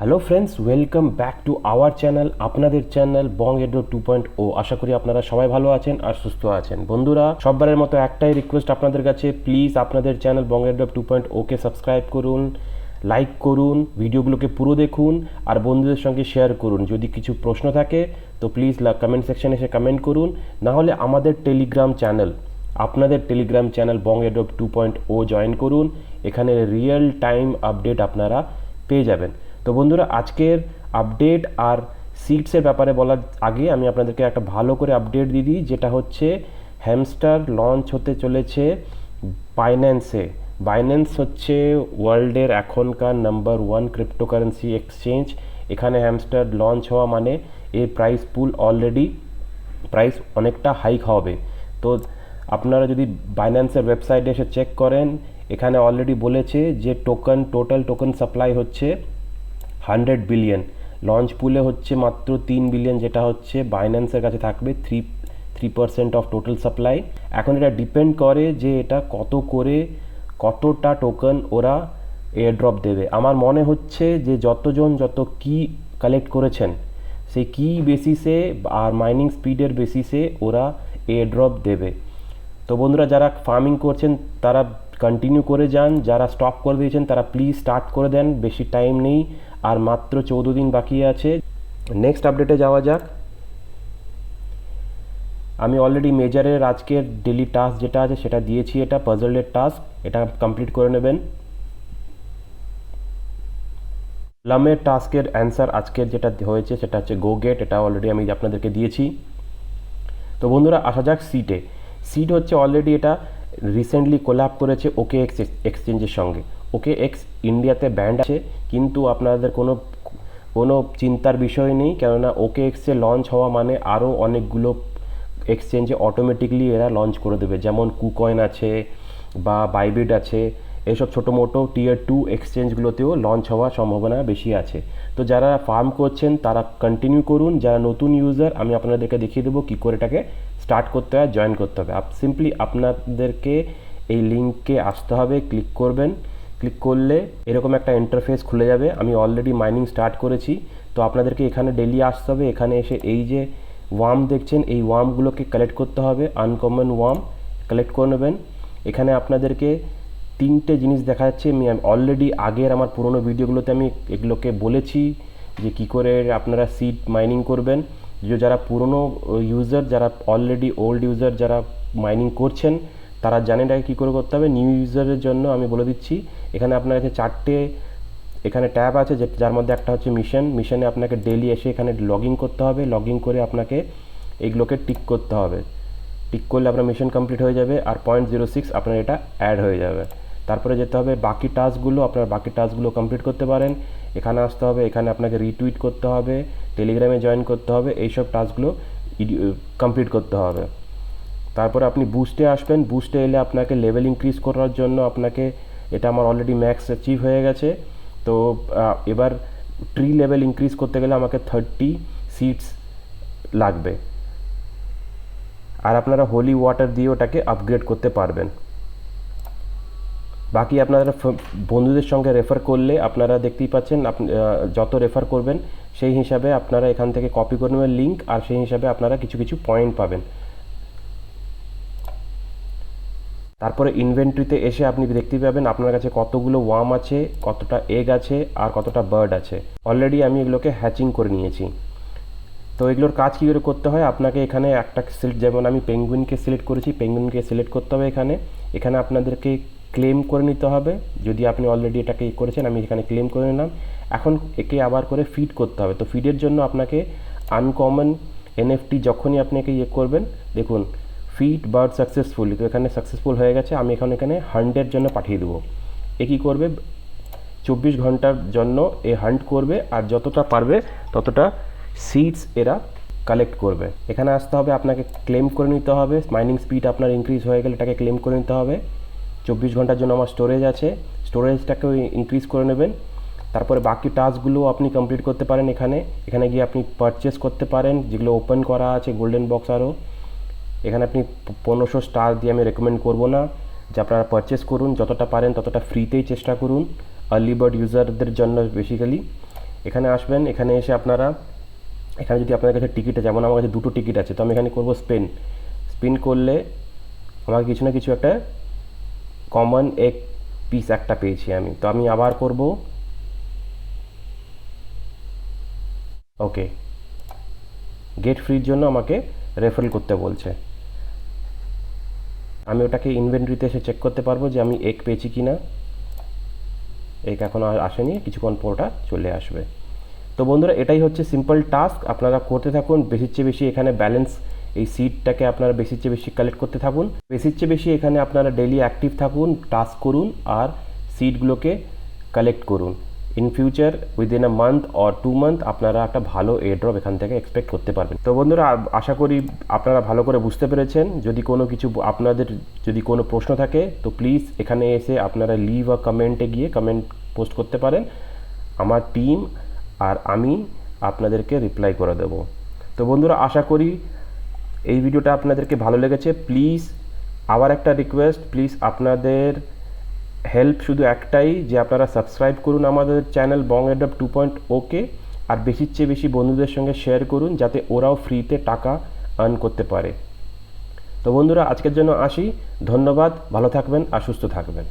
Hello friends, welcome back to our channel, আপনাদের channel বং এড্রো 2.0। আশা করি আপনারা সবাই ভালো আছেন আর সুস্থ আছেন। বন্ধুরা, সববারের মতো একটাই রিকোয়েস্ট আপনাদের কাছে, প্লিজ আপনাদের চ্যানেল বং এড্রো 2.0কে সাবস্ক্রাইব করুন, লাইক করুন, ভিডিওগুলোকে পুরো দেখুন আর বন্ধুদের সঙ্গে শেয়ার করুন। যদি কিছু প্রশ্ন থাকে তো প্লিজ কমেন্ট সেকশনে এসে কমেন্ট করুন, না হলে আমাদের টেলিগ্রাম চ্যানেল, আপনাদের টেলিগ্রাম চ্যানেল বং এড্রো 2.0 জয়েন করুন। এখানে রিয়েল টাইম আপডেট আপনারা পেয়ে যাবেন। তো বন্ধুরা, আজকের আপডেট আর সিটসের ব্যাপারে বলার আগে আমি আপনাদেরকে একটা ভালো করে আপডেট দিয়ে দিই, যেটা হচ্ছে হ্যামস্টার লঞ্চ হতে চলেছে বাইন্যান্সে। বাইন্যান্স হচ্ছে ওয়ার্ল্ডের এখনকার নাম্বার 1 ক্রিপ্টোকারেন্সি এক্সচেঞ্জ। এখানে হ্যামস্টার লঞ্চ হওয়া মানে এর প্রাইস পুল অলরেডি প্রাইস অনেকটা হাইক হবে। তো আপনারা যদি বাইন্যান্সের ওয়েবসাইটে এসে চেক করেন, এখানে অলরেডি বলেছে যে টোটাল টোকেন সাপ্লাই হচ্ছে 100 বিলিয়ন। লঞ্চ পুলে হচ্ছে মাত্র 3 বিলিয়ন, যেটা হচ্ছে বাইন্যান্সের কাছে থাকবে 3% অফ টোটাল সাপ্লাই। এখন এটা ডিপেন্ড করে যে এটা কতটা টোকেন ওরা এয়ারড্রপ দেবে। আমার মনে হচ্ছে যে যত কি কালেক্ট করেছেন সেই কি বেসিসে আর মাইনিং স্পিডের বেসিসে ওরা এয়ারড্রপ দেবে। তো বন্ধুরা, যারা ফার্মিং করছেন তারা কন্টিনিউ করে যান, যারা স্টপ করে দিয়েছেন তারা প্লিজ স্টার্ট করে দেন, বেশি টাইম নেই আর মাত্র 14 দিন বাকি আছে। নেক্সট আপডেটে যাওয়া যাক। আমি অলরেডি মেজারের আজকের ডেলি টাস্ক যেটা আছে সেটা দিয়েছি, এটা পাজলের টাস্ক, এটা কমপ্লিট করে নেবেন। প্লামের টাস্কের অ্যান্সার আজকের যেটা হয়েছে সেটা হচ্ছে গো গেট, এটা অলরেডি আমি আপনাদেরকে দিয়েছি। তো বন্ধুরা, আসা যাক সিটে। সিট হচ্ছে অলরেডি এটা রিসেন্টলি কোল্যাব করেছে ওকে এক্স এক্সচেঞ্জের সঙ্গে। ওকে এক্স ইন্ডিয়াতে ব্যান্ড আছে, কিন্তু আপনাদের কোনো চিন্তার বিষয় নেই, কেননা ওকে এক্সে লঞ্চ হওয়া মানে আরও অনেকগুলো এক্সচেঞ্জে অটোমেটিকলি এরা লঞ্চ করে দেবে, যেমন কুকয়েন আছে বা বাইবিট আছে। এইসব ছোটো মোটো টিয়ার 2 এক্সচেঞ্জগুলোতেও লঞ্চ হওয়ার সম্ভাবনা বেশি আছে। তো যারা ফার্ম করছেন তারা কন্টিনিউ করুন, যারা নতুন ইউজার আমি আপনাদেরকে দেখিয়ে দেবো কী করে এটাকে স্টার্ট করতে হয়, জয়েন করতে হবে। সিম্পলি আপনাদেরকে এই লিঙ্কে আসতে হবে, ক্লিক করবেন। ক্লিক করলে এরকম একটা ইন্টারফেস খুলে যাবে। আমি অলরেডি মাইনিং স্টার্ট করেছি, তো আপনাদেরকে এখানে ডেলি আসতে হবে। এখানে এসে এই যে ওয়ার্ম দেখছেন, এই ওয়ার্মগুলোকে কালেক্ট করতে হবে, আনকমন ওয়ার্ম কালেক্ট করে নেবেন। এখানে আপনাদেরকে 3টে জিনিস দেখা যাচ্ছে। আমি অলরেডি আগের আমার পুরোনো ভিডিওগুলোতে আমি এগুলোকে বলেছি যে কী করে আপনারা সিড মাইনিং করবেন। যারা পুরনো ইউজার, যারা অলরেডি ওল্ড ইউজার যারা মাইনিং করছেন তারা জানেন এটাকে কী করে করতে হবে। নিউ ইউজারের জন্য আমি বলে দিচ্ছি, এখানে আপনার কাছে 4টে এখানে ট্যাব আছে, যার মধ্যে একটা হচ্ছে মিশনে আপনাকে ডেলি এসে এখানে লগ ইন করতে হবে। লগ ইন করে আপনাকে এইগুলোকে টিক করতে হবে। টিক করলে আপনার মিশন কমপ্লিট হয়ে যাবে আর 0.06 আপনার এটা অ্যাড হয়ে যাবে। তারপরে যেতে হবে বাকি টাস্কগুলো, আপনার বাকি টাস্কগুলো কমপ্লিট করতে পারেন। এখানে আসতে হবে, এখানে আপনাকে রিটুইট করতে হবে, টেলিগ্রামে জয়েন করতে হবে, এইসব টাস্কগুলো কমপ্লিট করতে হবে। তারপরে আপনি বুস্টে আসবেন। বুস্টে এলে আপনাকে লেভেল ইনক্রিজ করার জন্য আপনাকে, এটা আমার অলরেডি ম্যাক্স অ্যাচিভ হয়ে গেছে, তো এবার ট্রি লেভেল ইনক্রিজ করতে গেলে আমাকে 30 সিটস লাগবে। আর আপনারা হোলি ওয়াটার দিয়ে ওটাকে আপগ্রেড করতে পারবেন। বাকি আপনারা বন্ধুদের সঙ্গে রেফার করলে আপনারা দেখতেই পাচ্ছেন, যত রেফার করবেন সেই হিসাবে আপনারা এখান থেকে কপি করে নেবেন লিঙ্ক, আর সেই হিসাবে আপনারা কিছু পয়েন্ট পাবেন। তারপরে ইনভেন্টরিতে এসে আপনি দেখতে পাবেন আপনার কাছে কতগুলো ওয়ার্ম আছে, কতটা এগ আছে আর কতটা বার্ড আছে। অলরেডি আমি এগুলোকে হ্যাচিং করে নিয়েছি। তো এগুলোর কাজ কী করে করতে হয়, আপনাকে এখানে একটা যেমন আমি পেঙ্গুইনকে সিলেক্ট করেছি, পেঙ্গুইনকে সিলেক্ট করতে হবে। এখানে আপনাদেরকে ক্লেম করে নিতে হবে। যদি আপনি অলরেডি এটাকে করেছেন, আমি এখানে ক্লেম করে নিলাম। এখন একে আবার করে ফিড করতে হবে। তো ফিডের জন্য আপনাকে আনকমন এনএফটি যখনই আপনি একে করবেন, দেখুন ফিড বার্ড সাকসেসফুলি, তো এখানে সাকসেসফুল হয়ে গেছে। আমি এখানে 100 জন্য পাঠিয়ে দেবো। এ কী করবে, 24 ঘন্টার জন্য এ হান্ট করবে আর যতটা পারবে ততটা সিডস এরা কালেক্ট করবে। এখানে আসতে হবে, আপনাকে ক্লেম করে নিতে হবে। মাইনিং স্পিড আপনার ইনক্রিজ হয়ে গেলে এটাকে ক্লেম করে নিতে হবে। 24 ঘন্টার জন্য আমার স্টোরেজ আছে, স্টোরেজটাকেও ইনক্রিজ করে নেবেন। তারপরে বাকি টাস্কগুলো আপনি কমপ্লিট করতে পারেন। এখানে গিয়ে আপনি পারচেস করতে পারেন, যেগুলো ওপেন করা আছে গোল্ডেন বক্স। আরও এখানে আপনি 1500 স্টার দিয়ে আমি রেকমেন্ড করব না, যে আপনারা পারচেস করুন, যতটা পারেন ততটা ফ্রিতেই চেষ্টা করুন, আর্লি বার্ড ইউজারদের জন্য বেসিক্যালি। এখানে আসবেন, এখানে এসে আপনারা এখানে যদি আপনাদের কাছে টিকিট আছে, যেমন আমার কাছে দুটো টিকিট আছে, তো আমি এখানে করবো স্পিন করলে আমাকে কিছু না কিছু একটা কমন এক পিস একটা পেয়েছি আমি, তো আমি আবার করব। ওকে, গেট ফ্রির জন্য আমাকে রেফারেল করতে বলছে। আমি ওটাকে ইনভেন্টরিতে এসে চেক করতে পারবো যে আমি এক পেয়েছি কি না। এক এখনও আসেনি, কিছুক্ষণ পর ওটা চলে আসবে। তো বন্ধুরা, এটাই হচ্ছে সিম্পল টাস্ক, আপনারা করতে থাকুন। বেশির চেয়ে বেশি এখানে ব্যালেন্স, এই সিটটাকে আপনারা বেশির চেয়ে বেশি কালেক্ট করতে থাকুন। বেশির চেয়ে বেশি এখানে আপনারা ডেইলি অ্যাক্টিভ থাকুন, টাস্ক করুন আর সিটগুলোকে কালেক্ট করুন। In future within a month or 2 month আপনারা একটা ভালো এয়ারড্রপ এখান থেকে এক্সপেক্ট করতে পারবেন। তো বন্ধুরা, আশা করি আপনারা ভালো করে বুঝতে পেরেছেন। যদি কোনো কিছু আপনাদের যদি কোনো প্রশ্ন থাকে তো প্লিজ এখানে এসে আপনারা লিভ আ কমেন্টে গিয়ে কমেন্ট পোস্ট করতে পারেন। আমার টিম আর আমি আপনাদেরকে রিপ্লাই করে দেব। তো বন্ধুরা, আশা করি এই ভিডিওটা আপনাদেরকে ভালো লেগেছে। প্লিজ আবার একটা রিকোয়েস্ট, প্লিজ আপনাদের হেল্প শুধু একটাই, যে আপনারা সাবস্ক্রাইব করুন আমাদের চ্যানেল বং এয়ারড্রপ 2.0 আর বেশির চেয়ে বেশি বন্ধুদের সঙ্গে শেয়ার করুন, যাতে ওরাও ফ্রিতে টাকা আর্ন করতে পারে। তো বন্ধুরা, আজকের জন্য আসি। ধন্যবাদ, ভালো থাকবেন আর সুস্থ থাকবেন।